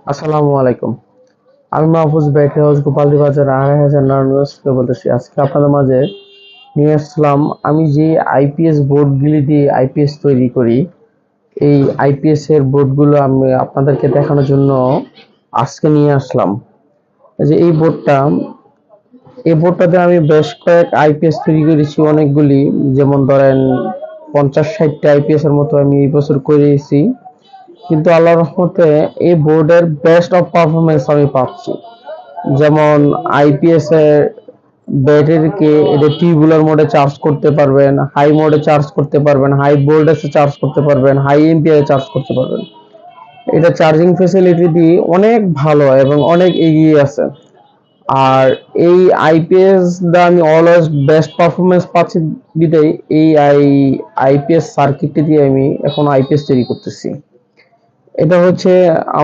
আসসালামু আলাইকুম। আমি মাহফুজ ব্যাটারি হাউস গোপালদি বাজার ২৫০০ নারায়ণগঞ্জ থেকে বলতেছি। আজকে আপনাদের মাঝে নিয়ে আসলাম আমি যে আইপিএস বোর্ডগুলি দিয়ে আইপিএস তৈরি করি। এই আইপিএস এর বোর্ডগুলো আমি আপনাদেরকে দেখানোর জন্য আজকে নিয়ে আসলাম। এই বোর্ডটাতে আমি বেশ কয়েক আইপিএস তৈরি করেছি অনেকগুলি, যেমন ধরেন ৫০-৬০টা আইপিএস এর মতো আমি এই বছর করেছি। কিন্তু আল্লাহর রহমতে এই বোর্ডের বেস্ট অফ পারফরমেন্স আমি পাচ্ছি। যেমন আইপিএস এর ব্যাটারিকে এটা টিউবুলার মোডে চার্জ করতে পারবেন, হাই মোডে চার্জ করতে পারবেন, হাই ভোল্টেজে চার্জ করতে পারবেন, হাই এম্পিয়ারে চার্জ করতে পারবেন। এটা চার্জিং ফ্যাসিলিটি দিয়ে অনেক ভালো এবং অনেক এগিয়ে আছে। আর এই আইপিএস দা আমি অলওয়েজ বেস্ট পারফরমেন্স পাচ্ছি বিদায় এই আইপিএস সার্কিটটি দিয়ে আমি এখন আইপিএস তৈরি করতেছি। এটা হচ্ছে আমার